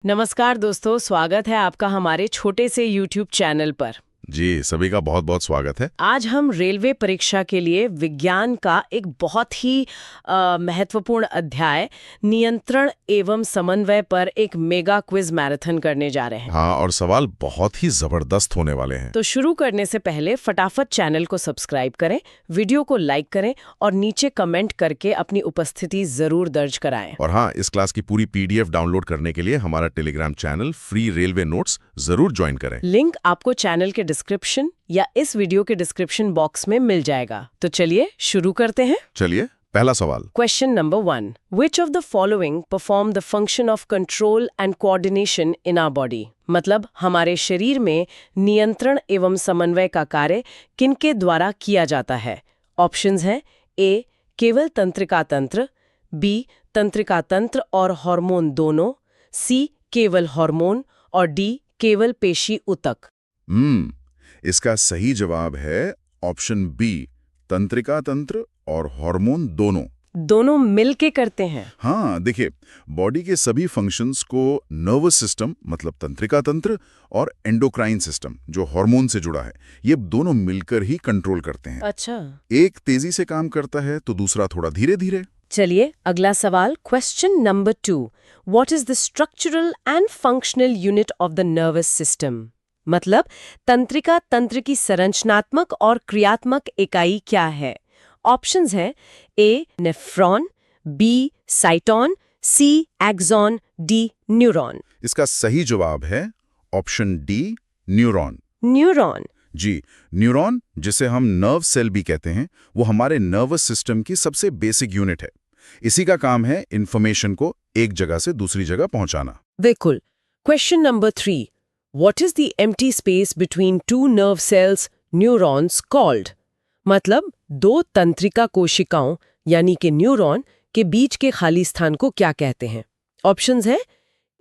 नमस्कार दोस्तों, स्वागत है आपका हमारे छोटे से YouTube चैनल पर। जी, सभी का बहुत बहुत स्वागत है। आज हम रेलवे परीक्षा के लिए विज्ञान का एक बहुत ही महत्वपूर्ण अध्याय नियंत्रण एवं समन्वय पर एक मेगा क्विज मैराथन करने जा रहे हैं। हाँ, और सवाल बहुत ही जबरदस्त होने वाले हैं। तो शुरू करने से पहले फटाफट चैनल को सब्सक्राइब करें, वीडियो को लाइक करें और नीचे कमेंट करके अपनी उपस्थिति जरूर दर्ज कराएं। और हाँ, इस क्लास की पूरी PDF डाउनलोड करने के लिए हमारा Telegram channel free railway notes जरूर ज्वाइन करें। लिंक आपको चैनल के डिस्क्रिप्शन या इस वीडियो के डिस्क्रिप्शन बॉक्स में मिल जाएगा। तो चलिए शुरू करते हैं। चलिए, पहला सवाल। Question number 1. Which of the following perform the function of control and coordination in our body? मतलब हमारे शरीर में नियंत्रण एवं समन्वय का कार्य किनके द्वारा किया जाता है? ऑप्शंस हैं A. केवल तंत्रिका तंत्र, B. तंत्रिका तंत्र और हार्मोन दोनों, C. केवल हार्मोन और D. केवल पेशी ऊतक। इसका सही जवाब है ऑप्शन बी, तंत्रिका तंत्र और हार्मोन दोनों। दोनों मिलके करते हैं। हाँ, देखिए, बॉडी के सभी फंक्शंस को नर्वस सिस्टम मतलब तंत्रिका तंत्र और एंडोक्राइन सिस्टम जो हार्मोन से जुड़ा है, ये दोनों मिलकर ही कंट्रोल करते हैं। अच्छा, एक तेजी से काम करता है तो दूसरा थोड़ा धीरे धीरे। चलिए अगला सवाल। Question number 2. What is the structural and functional unit of the nervous system? मतलब तंत्रिका तंत्र की संरचनात्मक और क्रियात्मक इकाई क्या है? ऑप्शंस हैं A. Nephron, B. Cyton, C. Axon, D. Neuron. इसका सही जवाब है ऑप्शन डी, न्यूरॉन। न्यूरॉन। जी, न्यूरॉन, जिसे हम नर्व सेल भी कहते हैं, वो हमारे नर्वस सिस्टम की सबसे बेसिक यूनिट है। इसी का काम है इंफॉर्मेशन को एक जगह से दूसरी जगह पहुंचाना। बिल्कुल। Question number 3. What is the empty space between two nerve cells neurons called? मतलब दो तंत्रिका कोशिकाओं यानी कि न्यूरॉन के बीच के खाली स्थान को क्या कहते हैं? ऑप्शंस हैं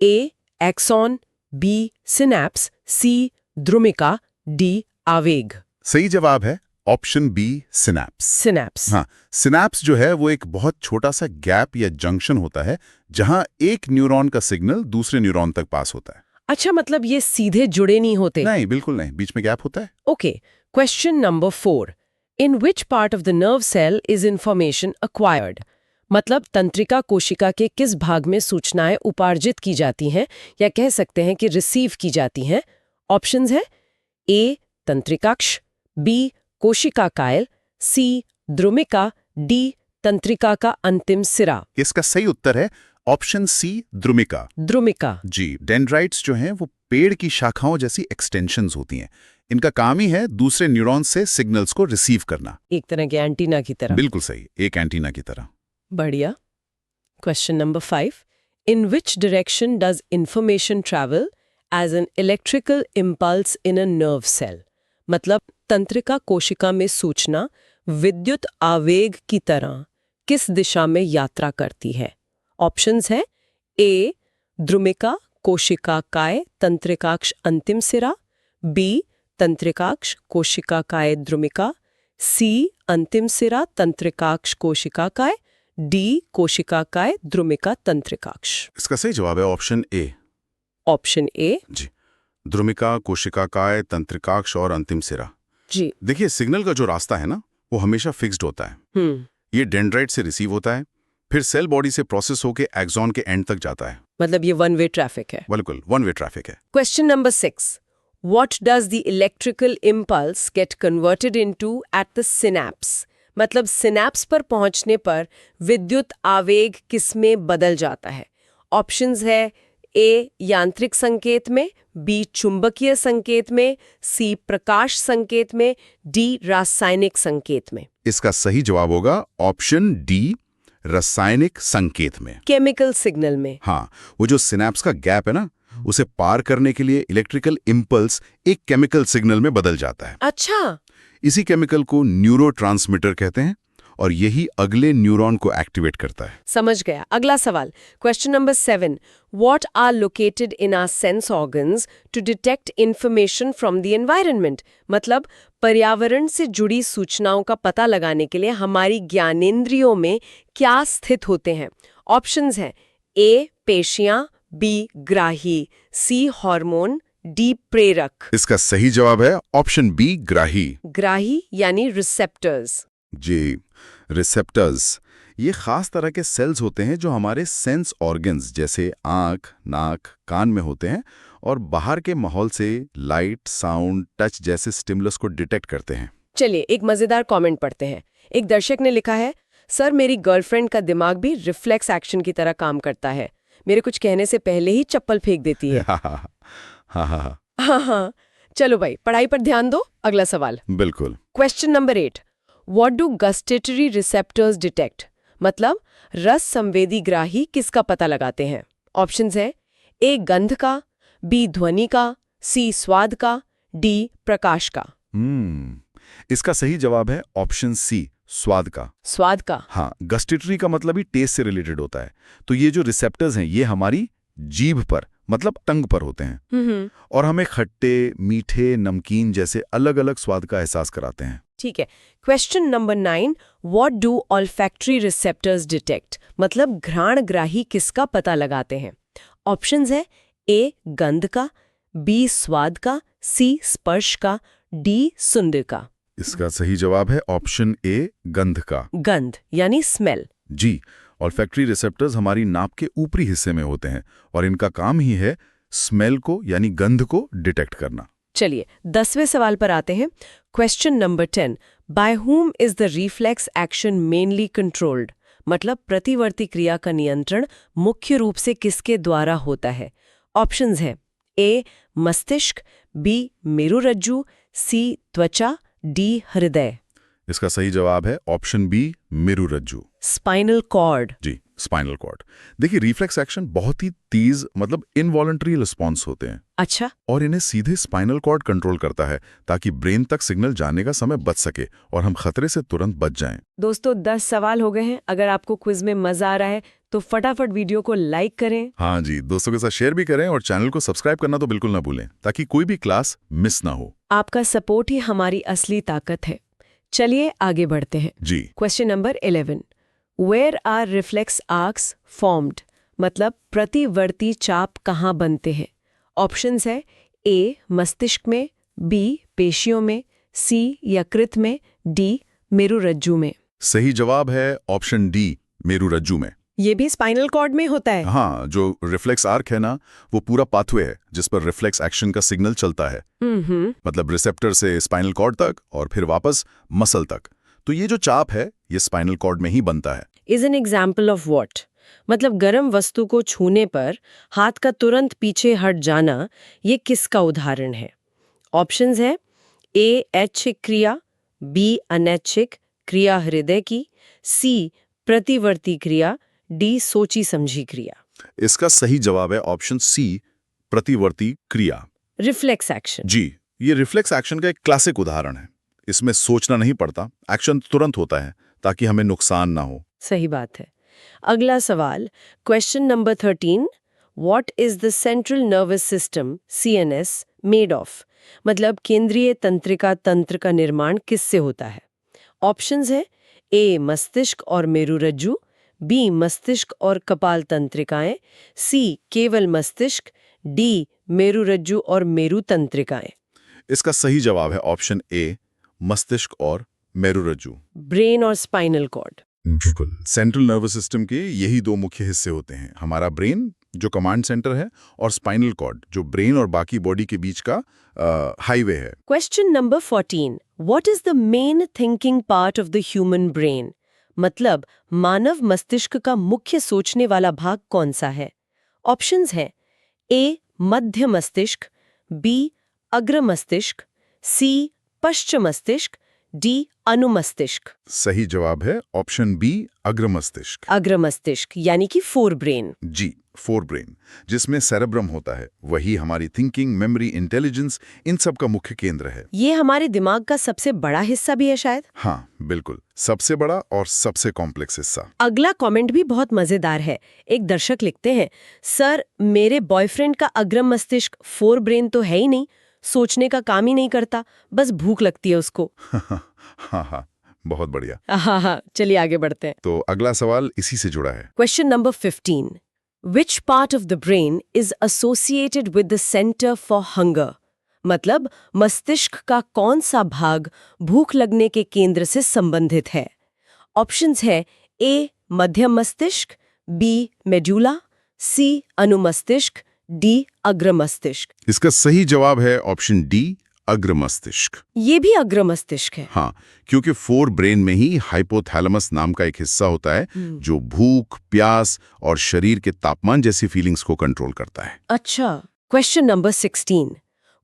A. Axon, B. Synapse, C. द्रुमिका, D. आवेग। सही जवाब है ऑप्शन बी, सिनैप्स। सिनैप्स। हाँ, सिनैप्स जो है वो एक बहुत छोटा सा गैप या जंक्शन होता है जहां एक न्यूरॉन का सिग्नल दूसरे न्यूरॉन तक पास होता है। अच्छा, मतलब ये सीधे जुड़े नहीं होते? नहीं, बिल्कुल नहीं, बीच में गैप होता है। Okay. Question number 4. In which part of the nerve cell is information acquired? मतलब तंत्रिका कोशिका के किस भाग में सूचनाएं उपार्जित की जाती हैं या कह सकते हैं कि रिसीव की जाती हैं? ऑप्शंस हैं A. तंत्रिकाक्ष, B. कोशिका कायल, C. द्रुमिका, D. तंत्रिका का अंतिम सिरा। इसका सही उत्तर है ऑप्शन सी, द्रुमिका। द्रुमिका। जी, डेंड्राइट्स जो हैं वो पेड़ की शाखाओं जैसी एक्सटेंशंस होती हैं। इनका काम ही है दूसरे न्यूरॉन से सिग्नल्स को रिसीव करना। एक तरह के एंटीना की तरह। बिल्कुल सही, एक एंटीना की तरह। बढ़िया। Question number 5. In which direction does information travel as an electrical impulse in a nerve cell? मतलब तंत्रिका कोशिका में सूचना विद्युत आवेग की तरह किस दिशा में यात्रा करती है? ऑप्शंस हैं A. द्रुमिका, कोशिका काय, तंत्रिकाक्ष अंतिम सिरा, B. तंत्रिकाक्ष, कोशिका काय, द्रुमिका, C. अंतिम सिरा, तंत्रिकाक्ष, कोशिका काय, D. कोशिका काय, द्रुमिका, तंत्रिकाक्ष। इसका सही जवाब है ऑप्शन ए। Option A। जी, द्रुमिका, कोशिका काय, तंत्रिकाक्ष और अंतिम सिरा। जी। देखिए, सिग्नल का जो रास्ता है ना, वो हमेशा फिक्स्ड होता है। ये डेंड्राइट से रिसीव होता है, फिर सेल बॉडी से प्रोसेस होके एक्सॉन के एंड तक जाता है। मतलब ये वन वे ट्रैफिक है। बिल्कुल, वन वे ट्रैफिक है। Question number 6. What does the electrical impulse get converted into at the synapse? मतलब सिनैप्स पर पहुंचने पर विद्युत आवेग किसमें बदल जाता है? ऑप्शंस है A. यांत्रिक संकेत में, B. चुंबकीय संकेत में, C. प्रकाश संकेत में, D. रासायनिक संकेत में। इसका सही जवाब होगा ऑप्शन डी, रासायनिक संकेत में। केमिकल सिग्नल में। हाँ, वो जो सिनैप्स का गैप है ना, उसे पार करने के लिए इलेक्ट्रिकल इम्पल्स एक केमिकल सिग्नल में बदल जाता है। अच्छा। इसी केमिकल को न्यूरोट्रांसमीटर कहते हैं और यही अगले न्यूरॉन को एक्टिवेट करता है। समझ गया। अगला सवाल। Question number 7. What are located in our sense organs to detect information from the environment? मतलब पर्यावरण से जुड़ी सूचनाओं का पता लगाने के लिए हमारी ज्ञानेंद्रियों में क्या स्थित होते हैं? ऑप्शंस हैं A. पेशियां, बी ग्राही, सी हार्मोन, डी प्रेरक। इसका सही जवाब है ऑप्शन बी ग्राही। ग्राही यानी रिसेप्टर्स। जी, रिसेप्टर्स ये खास तरह के सेल्स होते हैं जो हमारे सेंस ऑर्गन्स जैसे आँख, नाक, कान में होते हैं और बाहर के माहौल से लाइट, साउंड, टच जैसे स्टिमुलस को डिटेक्ट करते हैं। चलिए एक मजेदार कमेंट पढ़ते हैं। एक दर्शक ने लिखा है, सर मेरी गर्लफ्रेंड का दिमाग भी रिफ्लेक्स एक्शन की तरह काम करता है। मेरे कुछ कहने से पहले ही चप्पल फेंक देती है। हाँ, चलो भाई पढ़ाई पर ध्यान दो। अगला सवाल। बिल्कुल। Question number 8। What do gustatory receptors detect? मतलब रस संवेदी ग्राही किसका पता लगाते हैं? ऑप्शंस हैं ए गंध का, बी ध्वनि का, सी स्वाद का, डी प्रकाश का। इसका सही जवाब है ऑप्शन सी, स्वाद का। स्वाद का? हाँ, गस्टेटरी का मतलब ही टेस्ट से रिलेटेड होता है। तो ये जो रिसेप्टर्स हैं ये हमारी जीभ पर मतलब टंग पर होते हैं और हमें खट्टे, मीठे, नमकीन जैसे अलग अलग स्वाद का एहसास कराते हैं। ठीक है। Question number 9। What do olfactory receptors detect? मतलब घ्राणग्राही किसका पता लगाते हैं? ऑप्शंस है ए गंध का, बी स्वाद का, सी स्पर्श का, डी सुंद का। इसका सही जवाब है ऑप्शन ए, गंध का। गंध यानी स्मेल। जी, ऑल्फैक्टरी रिसेप्टर्स हमारी नाक के ऊपरी हिस्से में होते हैं और इनका काम ही है स्मेल को यानी गंध को डिटेक्ट करना। चलिए 10वें सवाल पर आते हैं। Question number 10। By whom is the reflex action mainly controlled? मतलब प्रतिवर्ती क्रिया का नियंत्रण मुख्य रूप से किसके द्वारा होता है? ऑप्शंस हैं ए मस्तिष्क, बी मेरुरज्जु, सी त्वचा, डी हृदय। इसका सही जवाब है ऑप्शन बी, मेरुरज्जु। Spinal cord. जी, स्पाइनल कॉर्ड। देखिए रिफ्लेक्स एक्शन बहुत ही तेज मतलब इनवॉलंटरी रिस्पॉन्स होते हैं। अच्छा। और इन्हें सीधे स्पाइनल कॉर्ड कंट्रोल करता है ताकि ब्रेन तक सिग्नल जाने का समय बच सके और हम खतरे से तुरंत बच जाएं। दोस्तों 10 सवाल हो गए हैं। अगर आपको क्विज में मजा आ रहा है तो फटाफट वीडियो को लाइक करें। हाँ जी, दोस्तों के साथ शेयर भी करें और चैनल को सब्सक्राइब करना तो बिल्कुल ना भूलें ताकि कोई भी क्लास मिस ना हो। आपका सपोर्ट ही हमारी असली ताकत है। चलिए आगे बढ़ते हैं। जी। Question number 11। Where are reflex arcs formed? मतलब प्रतिवर्ती चाप कहाँ बनते हैं? ऑप्शंस है ए मस्तिष्क में, बी पेशियों में, सी यकृत में, डी मेरुरज्जु में। सही जवाब है ऑप्शन डी, मेरुरज्जु में। ये भी स्पाइनल कॉर्ड में होता है? हाँ, जो रिफ्लेक्स आर्क है ना वो पूरा पाथवे है जिस पर रिफ्लेक्स एक्शन का सिग्नल चलता है। मतलब रिसेप्टर से स्पाइनल कॉर्ड तक और फिर वापस मसल तक। तो ये जो चाप है ये स्पाइनल कॉर्ड में ही बनता है। Is an example of what? मतलब गर्म वस्तु को छूने पर हाथ का तुरंत पीछे हट जाना, ये किसका उदाहरण है? ऑप्शंस है ए ऐच्छिक क्रिया, बी अनैच्छिक क्रिया हृदय की, सी प्रतिवर्ती क्रिया, डी सोची समझी क्रिया। इसका सही जवाब है ऑप्शन सी, प्रतिवर्ती क्रिया। Reflex action. जी, ये रिफ्लेक्स एक्शन का एक क्लासिक उदाहरण है। इसमें सोचना नहीं पड़ता, एक्शन तुरंत होता है ताकि हमें नुकसान ना हो। सही बात है। अगला सवाल, question number 13। What is the central nervous system CNS made of? मतलब केंद्रीय तंत्रिका तंत्र का निर्माण किससे होता है? ऑप्शंस है ए मस्तिष्क और मेरुरज्जु, बी मस्तिष्क और कपाल तंत्रिकाएं, सी केवल मस्तिष्क, डी मेरुरज्जु और मेरु तंत्रिकाएं। इसका सही जवाब है ऑप्शन ए, मस्तिष्क और मेरुरज्जु। ब्रेन और स्पाइनल कॉर्ड। बिल्कुल। सेंट्रल नर्वस सिस्टम के यही दो मुख्य हिस्से होते हैं, हमारा ब्रेन जो कमांड सेंटर है और स्पाइनल कॉर्ड जो ब्रेन और बाकी बॉडी के बीच का हाईवे है। Question number 14। What is the main thinking part of the human brain? मतलब मानव मस्तिष्क का मुख्य सोचने वाला भाग कौन सा है? ऑप्शंस हैं ए मध्य मस्तिष्क, बी अग्र मस्तिष्क, सी पश्च मस्तिष्क, डी अनुमस्तिष्क। सही जवाब है ऑप्शन बी, अग्र मस्तिष्क। अग्र मस्तिष्क यानी कि फोर ब्रेन। जी, फोर ब्रेन जिसमें सेरेब्रम होता है, वही हमारी थिंकिंग, मेमोरी, इंटेलिजेंस इन सब का मुख्य केंद्र है। ये हमारे दिमाग का सबसे बड़ा हिस्सा भी है शायद? हाँ बिल्कुल, सबसे बड़ा और सबसे कॉम्प्लेक्स हिस्सा। अगला कमेंट भी बहुत मजेदार है। एक दर्शक लिखते हैं, सर मेरे बॉयफ्रेंड का अग्र मस्तिष्क फोर ब्रेन तो है ही नहीं, सोचने का काम ही नहीं करता, बस भूख लगती है उसको। हाँ, बहुत बढ़िया। हाँ, चलिए आगे बढ़ते हैं। तो अगला सवाल इसी से जुड़ा है। Question number 15। Which part of the brain is associated with the center for hunger? मतलब मस्तिष्क का कौन सा भाग भूख लगने के केंद्र से संबंधित है? ऑप्शंस है ए मध्य मस्तिष्क, बी मेडुला, सी अनुमस्तिष्क, डी अग्र मस्तिष्क। इसका सही जवाब है ऑप्शन डी, अग्र मस्तिष्क। ये भी अग्र मस्तिष्क है। हाँ, क्योंकि फोर ब्रेन में ही हाइपोथैलेमस नाम का एक हिस्सा होता है जो भूख, प्यास और शरीर के तापमान जैसी फीलिंग्स को कंट्रोल करता है। अच्छा, question number 16.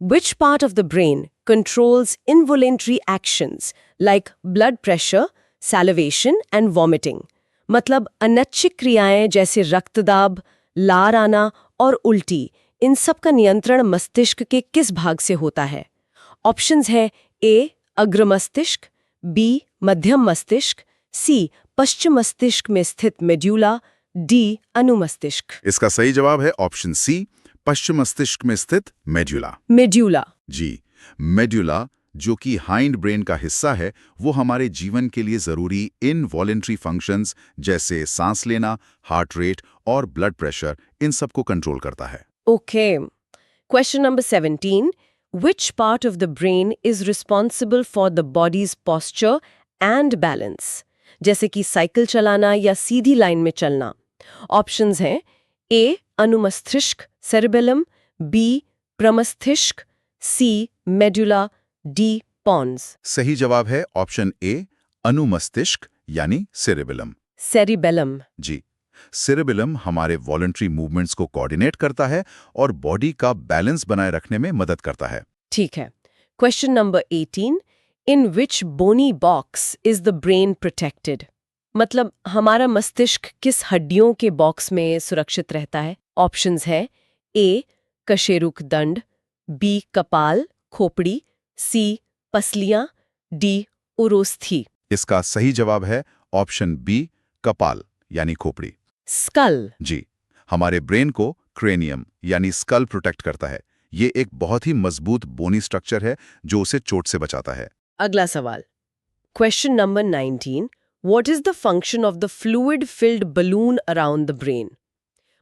Which part of the brain controls involuntary actions like blood pressure, salivation and vomiting? मतलब अनैच्छिक क्रियाएं जैसे रक्तदाब, लार आना और उल्टी, इन सब का नियंत्रण मस्तिष्क के किस भाग से होता है? ऑप्शंस है ए अग्र मस्तिष्क, बी मध्यम मस्तिष्क, सी पश्चिम मस्तिष्क में स्थित मेड्यूला, डी अनुमस्तिष्क। इसका सही जवाब है ऑप्शन सी, पश्चिम मस्तिष्क में स्थित मेड्यूला। मेड्यूला। जी, मेड्यूला जो कि हाइंड ब्रेन का हिस्सा है, वो हमारे जीवन के लिए जरूरी इनवॉलेंट्री फंक्शंस जैसे सांस लेना, हार्ट रेट और ब्लड प्रेशर, इन सब को कंट्रोल करता है। Okay. Question number 17. Which part of the brain is responsible for the body's posture and balance? जैसे कि साइकिल चलाना या सीधी लाइन में चलना। ऑप्शंस हैं ए अनुमस्तिष्क सेरेबेलम, बी प्रमस्तिष्क, सी मेडुला, डी पॉन्स। सही जवाब है ऑप्शन ए, अनुमस्तिष्क यानी सेरेबेलम। सेरिबेलम। जी, सेरेबेलम हमारे वॉलंटरी मूवमेंट्स को कोऑर्डिनेट करता है और बॉडी का बैलेंस बनाए रखने में मदद करता है। ठीक है। Question number 18. In which bony box is the brain protected? मतलब हमारा मस्तिष्क किस हड्डियों के बॉक्स में सुरक्षित रहता है? ऑप्शंस है ए कशेरुक दंड, बी कपाल खोपड़ी, सी पसलियां, डी उरोस्थी। इसका सही जवाब है ऑप्शन बी, कपाल यानी खोपड़ी। स्कल। जी, हमारे ब्रेन को क्रेनियम यानी स्कल प्रोटेक्ट करता है। ये एक बहुत ही मजबूत बोनी स्ट्रक्चर है जो उसे चोट से बचाता है। अगला सवाल। Question number 19. What is the function of the fluid-filled balloon around the brain?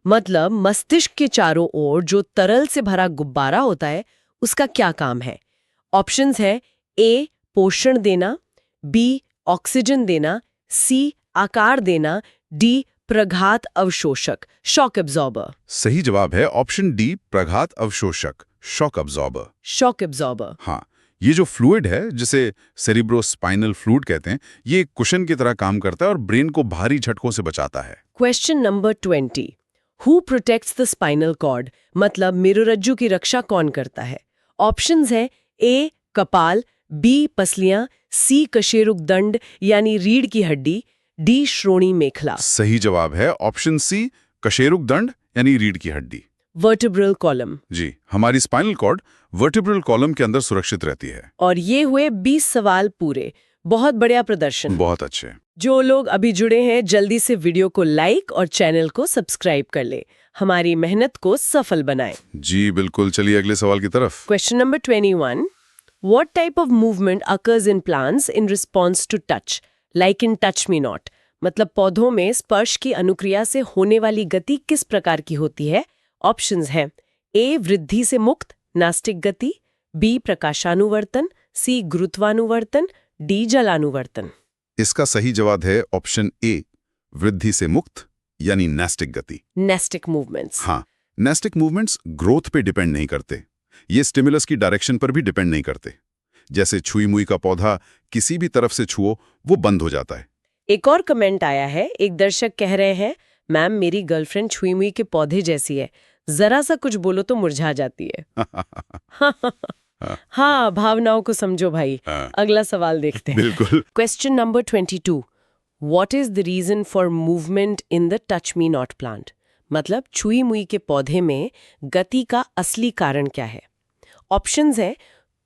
मतलब मस्तिष्क के चारों ओर जो तरल से भरा गुब्बारा होता है, उसका क्या काम है? ऑप्शंस है ए पोषण देना, बी ऑक्सीजन देना, सी आकार देना, डी प्रघात अवशोषक शॉक एब्जॉर्बर। सही जवाब है ऑप्शन डी, प्रघात अवशोषक शॉक एब्जॉर्बर। Shock absorber. हाँ, ये जो फ्लूइड है जिसे सेरिब्रोस्पाइनल फ्लूइड कहते हैं, ये एक कुशन की तरह काम करता है और ब्रेन को भारी झटकों से बचाता है। Question number 20. Who protects the spinal cord? मतलब मेरुरज्जु की रक्षा कौन करता है? ऑप्शंस है ए कपाल, बी पसलियां, सी कशेरुक दंड यानी रीढ़ की हड्डी, डी श्रोणी मेखला। सही जवाब है ऑप्शन सी, कशेरुक दंड यानी रीढ़ की हड्डी। Vertebral column. जी, हमारी स्पाइनल कॉर्ड वर्टिब्रल कॉलम के अंदर सुरक्षित रहती है। और ये हुए 20 सवाल पूरे। बहुत बढ़िया प्रदर्शन। बहुत अच्छे। जो लोग अभी जुड़े हैं जल्दी से वीडियो को लाइक और चैनल को सब्सक्राइब कर ले। हमारी मेहनत को सफल बनाएं। जी बिल्कुल, चलिए अगले सवाल की तरफ। Question number 21. What type of movement occurs in plants in response to touch? Like in touch me not. मतलब पौधों में स्पर्श की अनुक्रिया से होने वाली गति किस प्रकार की होती है? ऑप्शंस हैं ए वृद्धि से मुक्त नास्टिक गति, बी प्रकाशानुवर्तन, सी गुरुत्वानुवर्तन, डी जलानुवर्तन। इसका सही जवाब है ऑप्शन ए, वृद्धि से मुक्त यानी नेस्टिक गति। Nastic movements. हाँ, नेस्टिक मूवमेंट्स ग्रोथ पे डिपेंड नहीं करते। ये स्टिमुलस की डायरेक्शन पर भी डिपेंड नहीं करते। जैसे छुई मुई का पौधा किसी भी तरफ से छुओ वो बंद हो जाता है। एक और कमेंट आया है, एक दर्शक कह रहे हैं मैम मेरी गर्लफ्रेंड छुई मुई के पौधे जैसी है, जरा सा कुछ बोलो तो मुरझा जाती है। हाँ, भावनाओं को समझो भाई। अगला सवाल देखते हैं। बिल्कुल। Question number 22. What is the reason for movement in the touch me not plant? मतलब छुई मुई के पौधे में गति का असली कारण क्या है? ऑप्शंस है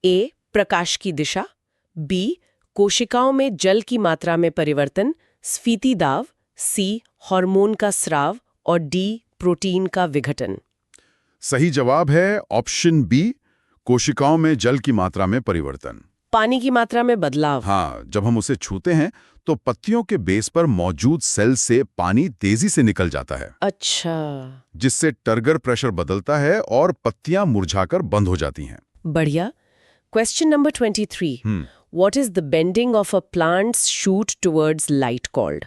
ए प्रकाश की दिशा, बी कोशिकाओं में जल की मात्रा में परिवर्तन स्फीति दाब, सी हार्मोन का स्राव और डी प्रोटीन का विघटन। सही जवाब है ऑप्शन बी, कोशिकाओं में जल की मात्रा में परिवर्तन। पानी की मात्रा में बदलाव। हाँ, जब हम उसे छूते हैं तो पत्तियों के बेस पर मौजूद सेल से पानी तेजी से निकल जाता है, अच्छा, जिससे टर्गर प्रेशर बदलता है और पत्तियां मुरझाकर बंद हो जाती हैं। बढ़िया। Question number 23। What is the bending of a plants shoot towards light called?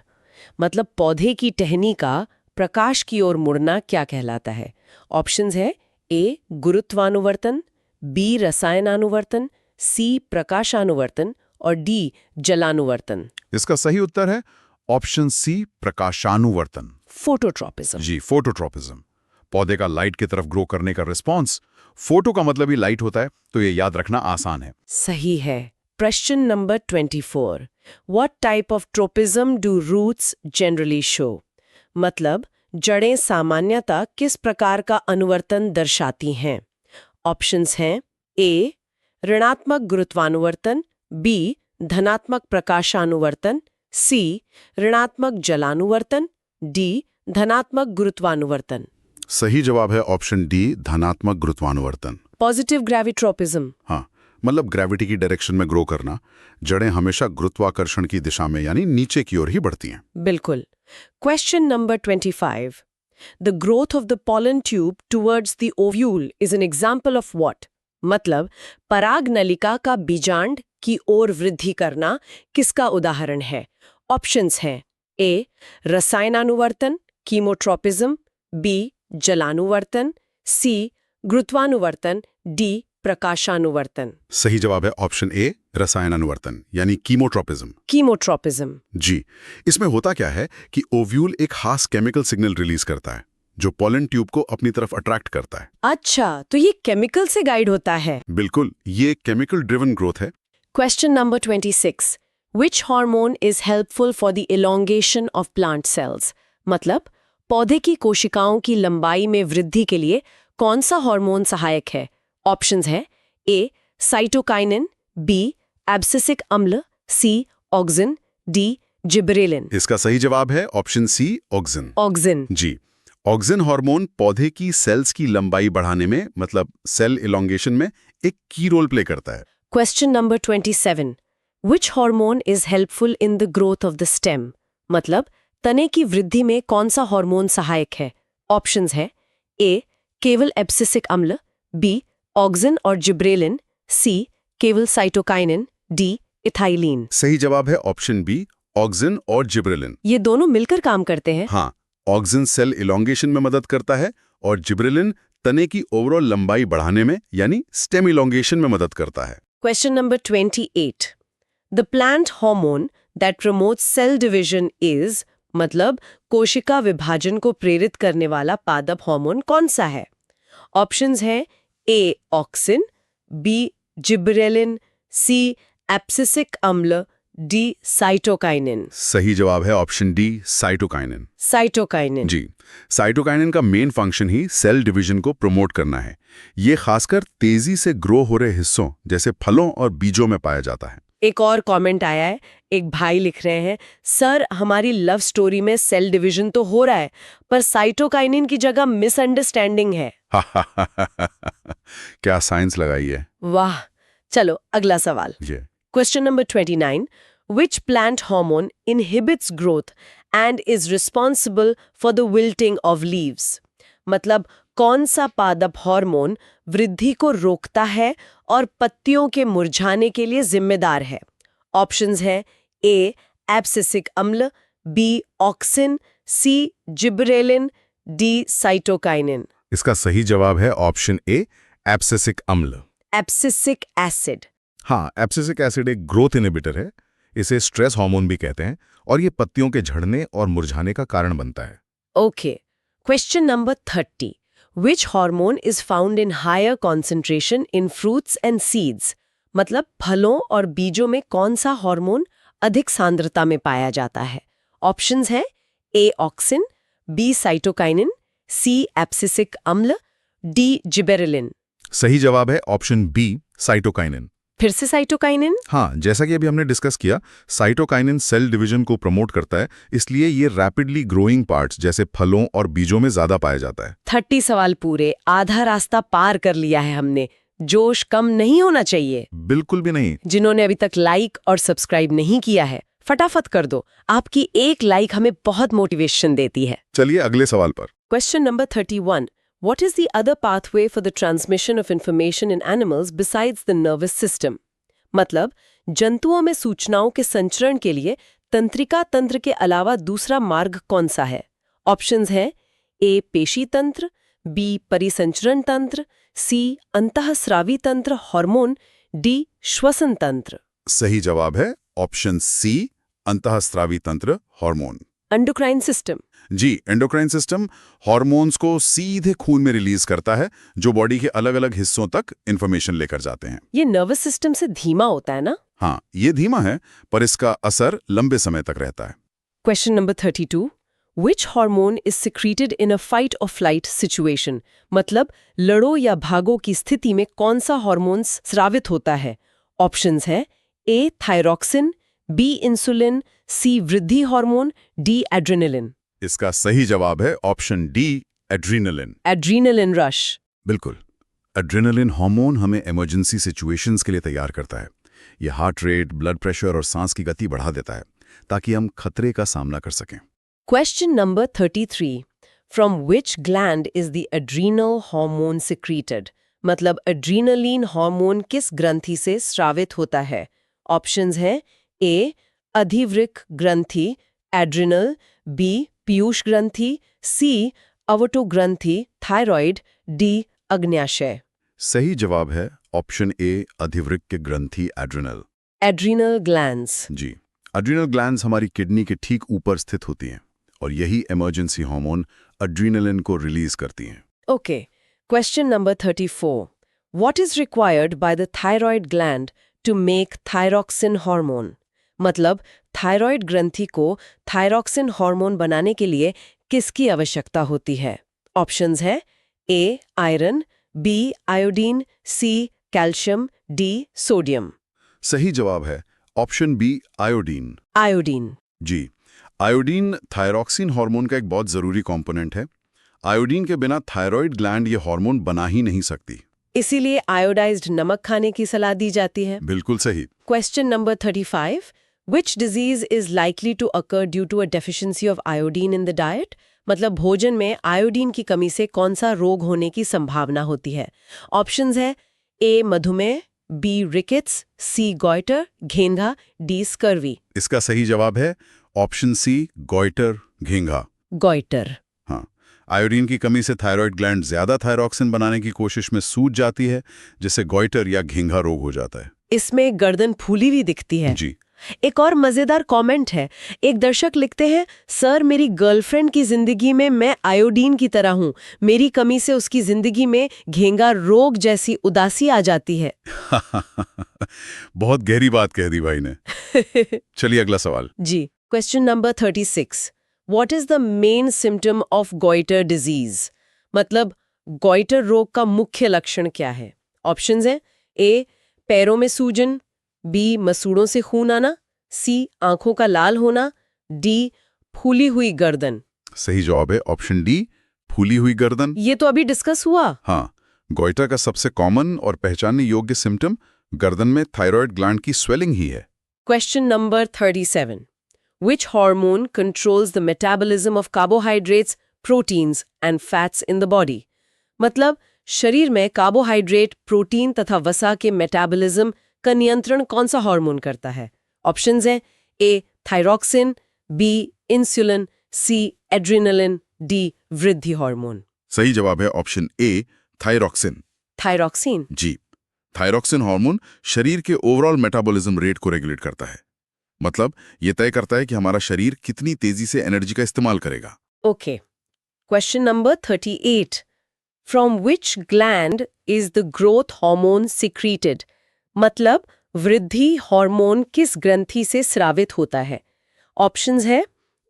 मतलब पौधे की टहनी का प्रकाश की ओर मुड़ना क्या कहलाता है? ऑप्शंस है ए गुरुत्वानुवर्तन, बी रसायनानुवर्तन, सी प्रकाशानुवर्तन और डी जलानुवर्तन। इसका सही उत्तर है ऑप्शन सी, प्रकाशानुवर्तन। फोटोट्रॉपिज्म। जी, फोटोट्रॉपिज्म। पौधे का लाइट की तरफ ग्रो करने का रिस्पॉन्स। फोटो का मतलब ही लाइट होता है, तो ये याद रखना आसान है। सही है। Question number 24। What type of tropism do roots generally show? मतलब जड़ें सामान्यतः किस प्रकार का अनुवर्तन दर्शाती हैं? ऑप्शंस हैं ए ऋणात्मक गुरुत्वानुवर्तन, बी धनात्मक प्रकाशानुवर्तन, सी ऋणात्मक जलानुवर्तन, डी धनात्मक गुरुत्वानुवर्तन। सही जवाब है ऑप्शन डी, धनात्मक गुरुत्वानुवर्तन। पॉजिटिव ग्रेविट्रोपिज्म। हाँ, मतलब ग्रेविटी की डायरेक्शन में ग्रो करना। जड़ें हमेशा गुरुत्वाकर्षण की दिशा में यानी नीचे की ओर ही बढ़ती हैं। बिल्कुल। Question number 25। The growth of the pollen tube towards the ovule is an example of what? मतलब पराग नलिका का बीजांड की ओर वृद्धि करना किसका उदाहरण है? ऑप्शंस हैं ए रसायनानुवर्तन, कीमोट्रोपिज्म, बी जलानुवर्तन, सी गुरुत्वानुवर्तन, डी प्रकाशानुवर्तन। सही जवाब है ऑप्शन ए, रसायनानुवर्तन यानी कीमोट्रोपिज्म। कीमोट्रोपिज्म। जी, इसमें होता क्या है कि ओव्यूल एक खास केमिकल सिग्नल रिलीज करता है जो पॉलन ट्यूब को अपनी तरफ अट्रैक्ट करता है। अच्छा, तो ये केमिकल से गाइड होता है। बिल्कुल, ये केमिकल ड्रिवन ग्रोथ है। Question number 26. Which hormone is helpful for the elongation of plant cells? मतलब पौधे की कोशिकाओं की लंबाई में वृद्धि के लिए कौन सा हार्मोन सहायक है? ऑप्शंस है ए साइटोकाइनिन, बी एब्सिसिक अम्ल, सी ऑक्सिन, डी जिबरेलिन। इसका सही जवाब है ऑप्शन सी, ऑक्सिन। ऑक्सिन। जी, ऑक्सिन हार्मोन पौधे की सेल्स की लंबाई बढ़ाने में मतलब सेल इलोंगेशन में एक की रोल प्ले करता है। Question number 27. Which hormone is helpful in the growth of the stem? मतलब तने की वृद्धि में कौन सा हार्मोन सहायक है? ऑप्शंस है ए केवल एब्सिसिक अम्ल, बी ऑक्सिन और जिब्रेलिन, सी केवल साइटोकाइनिन, डी इथाइलिन। सही जवाब है ऑप्शन बी, ऑक्सिन और जिब्रेलिन। ये दोनों मिलकर काम करते हैं। हाँ, ऑक्सिन सेल इलोंगेशन में मदद करता है और जिब्रेलिन तने की ओवरऑल लंबाई बढ़ाने में यानी स्टेम इलोंगेशन में मदद करता है। Question number 28. The plant hormone that promotes cell division is मतलब कोशिका विभाजन को प्रेरित करने वाला पादप हार्मोन कौन सा है? ऑप्शंस हैं ए ऑक्सिन, बी जिब्रेलिन, सी एब्सिसिक अम्ल, डी साइटोकाइनिन। सही जवाब है ऑप्शन डी, साइटोकाइनिन। साइटोकाइनिन। जी, साइटोकाइनिन का मेन फंक्शन ही सेल डिवीजन को प्रमोट करना है। ये खासकर तेजी से ग्रो हो रहे हिस्सों जैसे फलों और बीजों में पाया जाता है। एक और कमेंट आया है, एक भाई लिख रहे हैं, सर हमारी लव स्टोरी में सेल डिवीजन तो हो रहा है पर साइटोकाइनिन की जगह मिसअंडरस्टैंडिंग है। क्या साइंस लगाई है। वाह। चलो अगला सवाल। Question number 29. Which plant hormone inhibits growth and is responsible for the wilting of leaves? मतलब कौन सा पादप हार्मोन वृद्धि को रोकता है और पत्तियों के मुरझाने के लिए जिम्मेदार है? ऑप्शंस हैं ए एब्सिसिक अम्ल, बी ऑक्सिन, सी जिब्रेलिन, डी साइटोकाइनिन। इसका सही जवाब है ऑप्शन ए, एब्सिसिक अम्ल। Abscisic acid. हाँ, एब्सिसिक एसिड एक ग्रोथ इनहिबिटर है। इसे स्ट्रेस हार्मोन भी कहते हैं और ये पत्तियों के झड़ने और मुरझाने का कारण बनता है। Okay. Question number 30. Which hormone is found in higher concentration in fruits and seeds? मतलब फलों और बीजों में कौन सा हार्मोन अधिक सांद्रता में पाया जाता है? ऑप्शंस हैं ए ऑक्सिन, बी साइटोकाइनिन, सी एब्सिसिक अम्ल, डी जिबेरेलिन। सही जवाब है ऑप्शन बी, साइटोकाइनिन। फिर से साइटोकाइनिन? हाँ, जैसा कि अभी हमने डिस्कस किया, साइटोकाइनिन सेल डिवीजन को प्रमोट करता है, इसलिए ये रैपिडली ग्रोइंग पार्ट्स जैसे फलों और बीजों में ज्यादा पाया जाता है। 30 सवाल पूरे, आधा रास्ता पार कर लिया है हमने। जोश कम नहीं होना चाहिए। बिल्कुल भी नहीं। जिन्होंने अभी तक लाइक और सब्सक्राइब नहीं किया है, फटाफट कर दो। आपकी एक लाइक हमें बहुत मोटिवेशन देती है। चलिए अगले सवाल पर। Question number 31. What is the other pathway for the transmission of information in animals besides the nervous system? मतलब जंतुओं में सूचनाओं के संचरण के लिए तंत्रिका तंत्र के अलावा दूसरा मार्ग कौन सा है? ऑप्शंस हैं ए पेशी तंत्र, बी परिसंचरण तंत्र, सी अंतःस्रावी तंत्र हार्मोन, डी श्वसन तंत्र। सही जवाब है ऑप्शन सी, अंतःस्रावी तंत्र हार्मोन। Endocrine system. जी, एंडोक्राइन सिस्टम हार्मोन्स को सीधे खून में रिलीज करता है, जो बॉडी के अलग अलग हिस्सों तक इंफॉर्मेशन लेकर जाते हैं। ये नर्वस सिस्टम से धीमा होता है ना? हाँ, ये धीमा है, पर इसका असर लंबे समय तक रहता है। Question number 32. Which hormone is secreted in a fight or flight situation? मतलब लड़ो या भागो की स्थिति में कौन सा हार्मोन स्रावित होता है? ऑप्शंस हैं ए थायरॉक्सिन, बी इंसुलिन, सी वृद्धि हार्मोन, डी एड्रेनलिन। इसका सही जवाब है option D, adrenaline. Adrenaline rush. बिल्कुल। एड्रेनलिन हार्मोन हमें इमरजेंसी सिचुएशंस के लिए तैयार करता है। ये हार्ट रेट, ब्लड प्रेशर और सांस की गति बढ़ा देता है, ताकि हम खतरे का सामना कर सकें। Question number 33. From which gland is the adrenal hormone secreted? मतलब एड्रीनलिन हार्मोन किस ग्रंथि से स्रावित होता है? ऑप्शंस हैं ए अधिवृक्क ग्रंथि एड्रिनल, बी पीयूष ग्रंथि, सी अवटो ग्रंथि थायराइड, डी अग्न्याशय। सही जवाब है ऑप्शन ए, अधिवृक्क ग्रंथि एड्रिनल। Adrenal glands. जी, एड्रिनल ग्लैंड्स हमारी किडनी के ठीक ऊपर स्थित होती हैं और यही इमरजेंसी हार्मोन एड्रीनलिन को रिलीज करती हैं। Okay. Question number 34. What is required by the thyroid gland to make thyroxine hormone? मतलब थायराइड ग्रंथि को थायरॉक्सिन हार्मोन बनाने के लिए किसकी आवश्यकता होती है? ऑप्शंस हैं A iron, B iodine, C calcium, D sodium. सही जवाब है ऑप्शन बी, आयोडीन। आयोडीन। जी, आयोडीन थायरॉक्सिन हार्मोन का एक बहुत जरूरी कंपोनेंट है। आयोडीन के बिना थायराइड ग्लैंड ये हार्मोन बना ही नहीं सकती। इसीलिए आयोडाइज्ड नमक खाने की सलाह दी जाती है। बिल्कुल सही। Question number 35. Which disease is likely to occur due to a deficiency of iodine in the diet? मतलब भोजन में आयोडीन की कमी से कौन सा रोग होने की संभावना होती है? ऑप्शंस है ए मधुमेह, बी रिकेट्स, सी गॉइटर, घेंघा, डी स्कर्वी। इसका सही जवाब है ऑप्शन सी, गॉइटर, घेंघा। गॉइटर। हाँ, आयोडीन की कमी से थायराइड ग्लैंड ज्यादा थायरॉक्सिन बनाने की कोशिश में सूज जाती है, जिससे गॉइटर या घेंघा रोग हो जाता है। इसमें गर्दन फूली हुई दिखती है। जी। एक और मजेदार कमेंट है। एक दर्शक लिखते हैं, सर मेरी गर्लफ्रेंड की जिंदगी में मैं आयोडीन की तरह हूँ, मेरी कमी से उसकी जिंदगी में घेंघा रोग जैसी उदासी आ जाती है। बहुत गहरी बात कह दी भाई ने। चलिए अगला सवाल। जी। Question number 36. What is the main symptom of goiter disease? मतलब गोइटर रोग का मुख्य लक्षण क्या है? ऑप्शंस हैं ए पैरों में सूजन, बी मसूड़ों से खून आना, सी आंखों का लाल होना, डी फूली हुई गर्दन। सही जवाब है ऑप्शन डी, फूली हुई गर्दन। ये तो अभी डिस्कस हुआ। हाँ, गोइटर का सबसे कॉमन और पहचानने योग्य सिम्टम गर्दन में थायराइड ग्लैंड की स्वेलिंग ही है। Question number 37. Which hormone controls the metabolism of carbohydrates, proteins and fats in the body? मतलब शरीर में कार्बोहाइड्रेट, प्रोटीन तथा वसा के मेटाबॉलिज्म का नियंत्रण कौन सा हार्मोन करता है? ऑप्शंस हैं A thyroxine, B insulin, C adrenaline, D वृद्धि हार्मोन। सही जवाब है ऑप्शन ए, थायरॉक्सिन। थायरॉक्सिन। जी, थायरॉक्सिन हार्मोन शरीर के ओवरऑल मेटाबॉलिज्म रेट को रेगुलेट करता है। मतलब ये तय करता है कि हमारा शरीर कितनी तेजी से एनर्जी का इस्तेमाल करेगा। Okay. Question number 38. From which gland is the growth hormone secreted? मतलब वृद्धि हार्मोन किस ग्रंथि से स्रावित होता है? ऑप्शंस है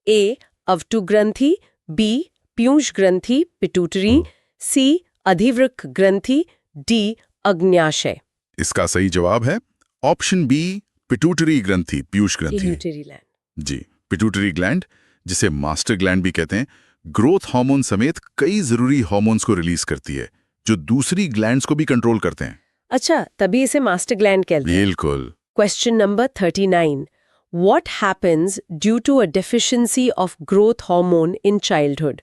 ए अवटु ग्रंथि, बी पीयूष ग्रंथि पिट्यूटरी, सी अधिवृक्क ग्रंथि, डी अग्न्याशय। इसका सही जवाब है ऑप्शन बी, पिट्यूटरी ग्रंथि, पीयूष ग्रंथि। Pituitary gland. जी, पिट्यूटरी ग्लैंड, जिसे मास्टर ग्लैंड भी कहते हैं, ग्रोथ हार्मोन समेत कई जरूरी हार्मोन्स को रिलीज करती है, जो दूसरी ग्लैंड्स को भी कंट्रोल करते हैं। अच्छा, तभी इसे मास्टर ग्लैंड कहते हैं। बिल्कुल। Question number 39. What happens due to a deficiency of growth hormone in childhood?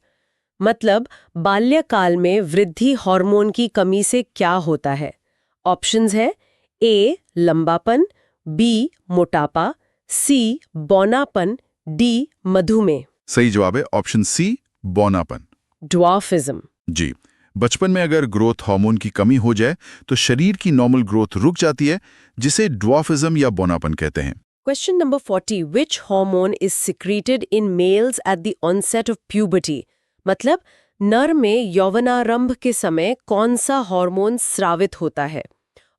मतलब बाल्यकाल में वृद्धि हार्मोन की कमी से क्या होता है? ऑप्शंस है A लंबापन, B मोटापा, C बौनापन, D मधुमेह। सही जवाब है ऑप्शन सी, बौनापन। ड्वार्फिज्म। जी, बचपन में अगर ग्रोथ हार्मोन की कमी हो जाए तो शरीर की नॉर्मल ग्रोथ रुक जाती है, जिसे ड्वार्फिज्म या बौनापन कहते हैं। Question number 40. Which hormone is secreted in males at the onset of puberty? मतलब नर में यौवनारंभ के समय कौन सा हार्मोन स्रावित होता है?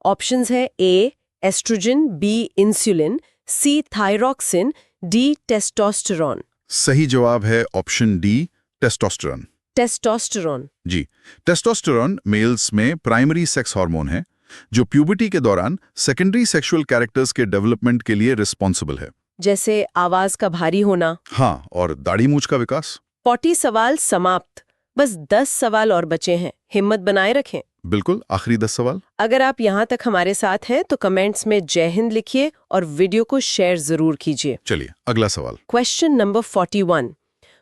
ऑप्शंस है A estrogen, B insulin, C thyroxine, D testosterone. सही जवाब है ऑप्शन डी, टेस्टोस्टेरोन। टेस्टोस्टेरोन। जी, टेस्टोस्टेरोन मेल्स में प्राइमरी सेक्स हार्मोन है जो प्यूबर्टी के दौरान सेकेंडरी सेक्सुअल कैरेक्टर्स के डेवलपमेंट के लिए रिस्पॉन्सिबल है। जैसे आवाज का भारी होना। हाँ, और दाढ़ी मूंछ का विकास। 40 सवाल समाप्त। बस 10 सवाल और बचे हैं। हिम्मत बनाए रखें। बिल्कुल, आखिरी 10 सवाल। अगर आप यहाँ तक हमारे साथ हैं तो कमेंट्स में जय हिंद लिखिए और वीडियो को शेयर जरूर कीजिए। चलिए, अगला सवाल। Question number 41.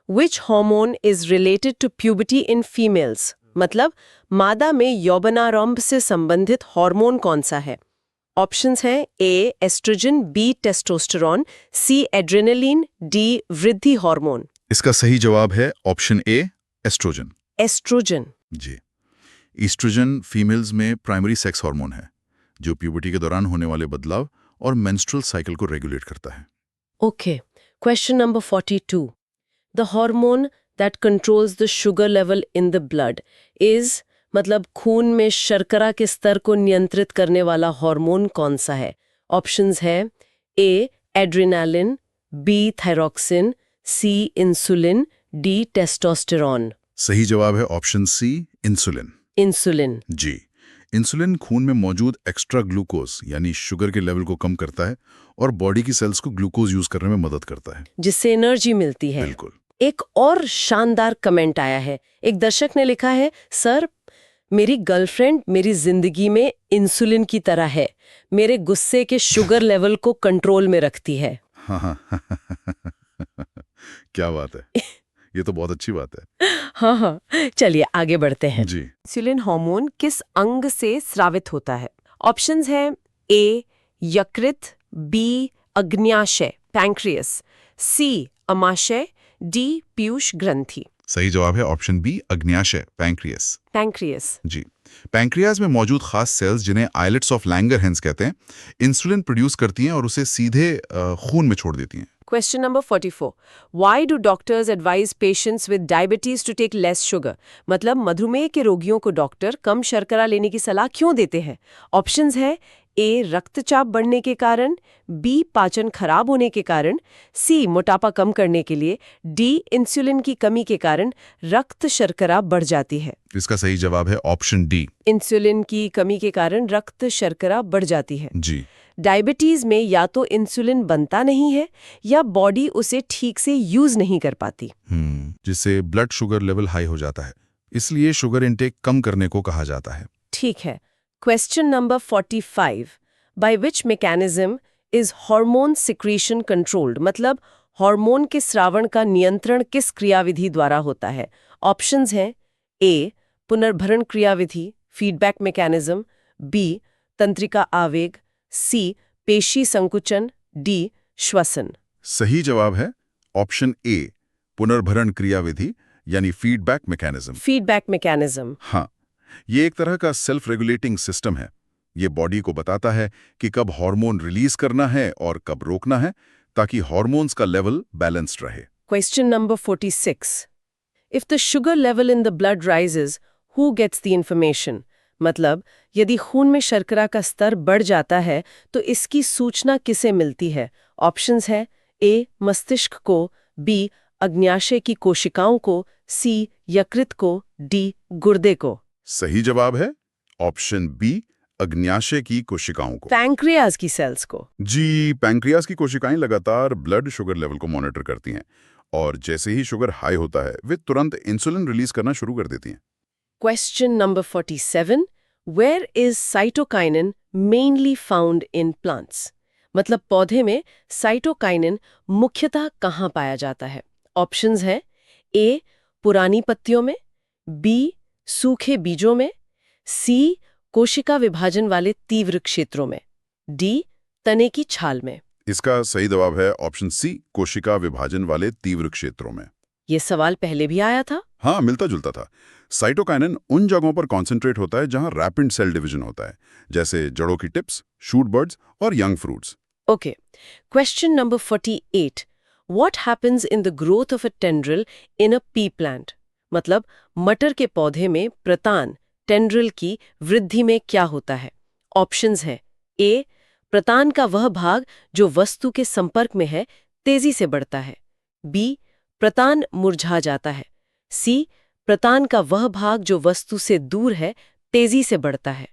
Which hormone is related to puberty in females? मतलब मादा में यौवनारंभ से संबंधित हार्मोन कौन सा है? ऑप्शंस हैं A estrogen, B testosterone, C adrenaline, D वृद्धि हार्मोन। इसका सही जवाब है ऑप्शन ए, एस्ट्रोजन। एस्ट्रोजन। जी, ईस्ट्रोजन फीमेल्स में प्राइमरी सेक्स हार्मोन है जो प्यूबर्टी के दौरान होने वाले बदलाव और मेंस्ट्रुअल साइकिल को रेगुलेट करता है। Okay. Question number 42. The hormone that controls the sugar level in the blood is मतलब खून में शर्करा के स्तर को नियंत्रित करने वाला हार्मोन कौन सा है? ऑप्शंस है A adrenaline, B thyroxine, C insulin, D testosterone. सही जवाब है ऑप्शन सी, इंसुलिन। इंसुलिन। जी, इंसुलिन खून में मौजूद एक्स्ट्रा ग्लूकोज यानी शुगर के लेवल को कम करता है और बॉडी की सेल्स को ग्लूकोज यूज करने में मदद करता है, जिससे एनर्जी मिलती है। बिल्कुल। एक और शानदार कमेंट आया है। एक दर्शक ने लिखा है, सर मेरी गर्लफ्रेंड मेरी जिंदगी में इंसुलिन की तरह है, मेरे गुस्से के शुगर लेवल को कंट्रोल में रखती है। हाँ क्या बात है, ये तो बहुत अच्छी बात है। हाँ, चलिए आगे बढ़ते हैं। जी, इंसुलिन हार्मोन किस अंग से स्रावित होता है? ऑप्शंस हैं A यकृत, B अग्न्याशय pancreas, C अमाशय, D Piyush ग्रंथि। सही जवाब है ऑप्शन बी, अग्न्याशय पैंक्रियस। पैंक्रियस। जी, पैंक्रियाज में मौजूद खास सेल्स जिन्हें आइलेट्स ऑफ लैंगरहैंस कहते हैं, इंसुलिन प्रोड्यूस करती हैं और उसे सीधे खून में छोड़ देती हैं। Question number 44. Why do doctors advise patients with diabetes to take less sugar? मतलब मधुमेह के रोगियों को डॉक्टर कम शर्करा लेने की सलाह क्यों देते हैं? ऑप्शंस है A रक्तचाप बढ़ने के कारण, B पाचन खराब होने के कारण, C मोटापा कम करने के लिए, D इंसुलिन की कमी के कारण रक्त शर्करा बढ़ जाती है। इसका सही जवाब है ऑप्शन डी, इंसुलिन की कमी के कारण रक्त शर्करा बढ़ जाती है। जी। डायबिटीज में या तो इंसुलिन बनता नहीं है या बॉडी उसे ठीक से यूज नहीं कर पाती, जिससे ब्लड शुगर लेवल हाई हो जाता है, इसलिए शुगर इंटेक कम करने को कहा जाता है। ठीक है। Question number 45. By which mechanism is hormone secretion controlled? मतलब हार्मोन के स्रावण का नियंत्रण किस क्रियाविधि द्वारा होता है? ऑप्शंस हैं A पुनर्भरण क्रियाविधि फीडबैक मैकेनिज्म, B तंत्रिका आवेग, C पेशी संकुचन, D श्वसन। सही जवाब है ऑप्शन ए, पुनर्भरण क्रियाविधि यानी फीडबैक मैकेनिज्म। Feedback mechanism. हाँ, ये एक तरह का सेल्फ रेगुलेटिंग सिस्टम है। ये बॉडी को बताता है कि कब हार्मोन रिलीज करना है और कब रोकना है, ताकि हार्मोन्स का लेवल बैलेंस्ड रहे। Question number 46. If the sugar level in the blood rises, who gets the information? मतलब यदि खून में शर्करा का स्तर बढ़ जाता है तो इसकी सूचना किसे मिलती है? ऑप्शंस है A मस्तिष्क को, B अग्न्याशय की कोशिकाओं को, C यकृत को, D गुर्दे को। सही जवाब है ऑप्शन बी, अग्न्याशय की कोशिकाओं को। पैंक्रियाज की सेल्स को। जी, पैंक्रियाज की कोशिकाएं लगातार ब्लड शुगर लेवल को मॉनिटर करती हैं और जैसे ही शुगर हाई होता है वे तुरंत इंसुलिन रिलीज करना शुरू कर देती हैं। Question number 47. Where is cytokinin mainly found in plants? मतलब पौधे में साइटोकाइनिन मुख्यतः कहाँ पाया जाता है? ऑप्शंस हैं ए पुरानी पत्तियों में, बी सूखे बीजों में, सी कोशिका विभाजन वाले तीव्र क्षेत्रों में, डी तने की छाल में। इसका सही जवाब है ऑप्शन सी, कोशिका विभाजन वाले तीव्र क्षेत्रों में। ये सवाल पहले भी आया था। हाँ, मिलता जुलता था। साइटोकाइनिन उन जगहों पर कॉन्सेंट्रेट होता है जहां रैपिड सेल डिवीजन होता है, जैसे जड़ों की टिप्स, शूट बर्ड्स और young fruits. Okay. Question number 48. What happens in the growth of a tendril in a pea plant? मतलब मटर के पौधे में प्रतान टेंड्रिल की वृद्धि में क्या होता है? ऑप्शंस हैं ए प्रतान का वह भाग जो वस्तु के संपर्क में है तेजी से बढ़ता है, बी प्रतान मुरझा जाता है, सी प्रतान का वह भाग जो वस्तु से दूर है तेजी से बढ़ता है,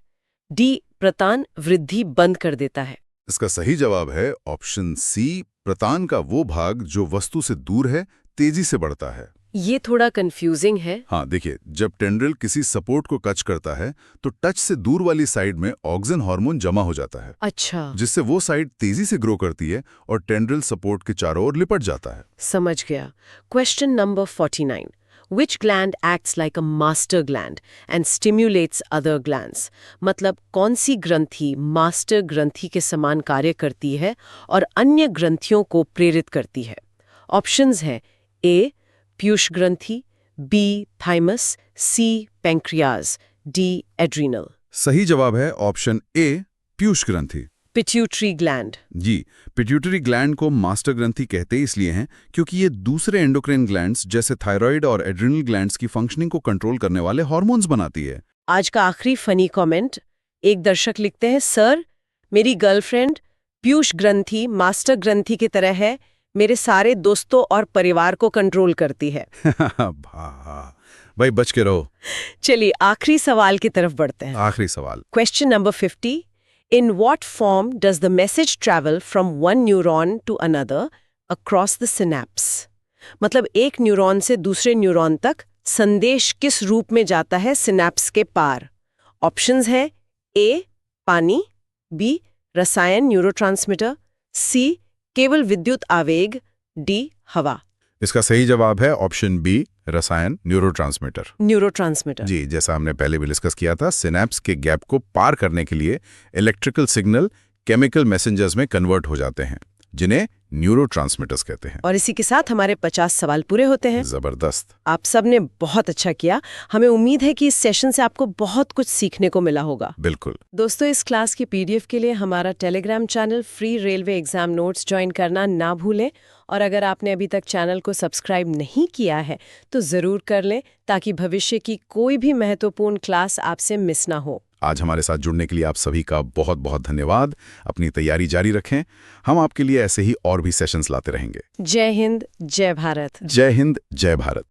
डी प्रतान वृद्धि बंद कर देता है। इसका सही जवाब है ऑप्शन सी, प्रतान का वो भाग जो वस्तु से दूर है तेजी से बढ़ता है। ये थोड़ा कंफ्यूजिंग है। हाँ, देखिए, जब टेंड्रिल किसी सपोर्ट को टच करता है तो टच से दूर वाली साइड में ऑक्सिन हार्मोन जमा हो जाता है। अच्छा, जिससे वो साइड तेजी से ग्रो करती है और टेंड्रिल सपोर्ट के चारों ओर लिपट जाता है। समझ गया। Question number 49. Which gland acts like a master gland and stimulates other glands? मतलब कौन सी ग्रंथि मास्टर ग्रंथि के समान कार्य करती है और अन्य ग्रंथियों को प्रेरित करती है? ऑप्शंस हैं ए पीयूष ग्रंथि, B thymus, C pancreas, D adrenal. सही जवाब है ऑप्शन ए, पीयूष ग्रंथि। Pituitary gland. जी, पिट्यूटरी ग्लैंड को मास्टर ग्रंथि कहते इसलिए हैं क्योंकि ये दूसरे एंडोक्राइन ग्लैंड्स जैसे थायराइड और एड्रिनल ग्लैंड्स की फंक्शनिंग को कंट्रोल करने वाले हार्मोन्स बनाती है। आज का आखिरी फनी कमेंट। एक दर्शक लिखते हैं, सर मेरी गर्लफ्रेंड पीयूष ग्रंथि मास्टर ग्रंथि की तरह है, मेरे सारे दोस्तों और परिवार को कंट्रोल करती है। भाई बच के रहो। चलिए आखिरी सवाल की तरफ बढ़ते हैं। आखिरी सवाल। Question number 50. In what form does the message travel from one neuron to another across the synapse? मतलब एक न्यूरॉन से दूसरे न्यूरॉन तक संदेश किस रूप में जाता है सिनेप्स के पार? ऑप्शंस हैं ए पानी, बी रसायन न्यूरोट्रांसमीटर, सी केवल विद्युत आवेग, डी हवा। इसका सही जवाब है ऑप्शन बी, रसायन न्यूरोट्रांसमीटर। न्यूरोट्रांसमीटर। जी, जैसा हमने पहले भी डिस्कस किया था, सिनेप्स के गैप को पार करने के लिए इलेक्ट्रिकल सिग्नल केमिकल मैसेंजर्स में कन्वर्ट हो जाते हैं, जिन्हें न्यूरोट्रांसमीटर्स कहते हैं। और इसी के साथ हमारे 50 सवाल पूरे होते हैं। जबरदस्त। आप सब ने बहुत अच्छा किया। हमें उम्मीद है कि इस सेशन से आपको बहुत कुछ सीखने को मिला होगा। बिल्कुल। दोस्तों, इस क्लास की पीडीएफ के लिए हमारा Telegram channel free railway exam notes join करना ना भूलें। और अगर आपने अभी तक चैनल को सब्सक्राइब नहीं किया है तो ज़रूर कर लें, ताकि भविष्य की कोई भी महत्वपूर्ण क्लास आपसे मिस ना हो। आज हमारे साथ जुड़ने के लिए आप सभी का बहुत बहुत धन्यवाद। अपनी तैयारी जारी रखें, हम आपके लिए ऐसे ही और भी सेशंस लाते रहेंगे। जय हिंद, जय भारत। जय हिंद, जय भारत।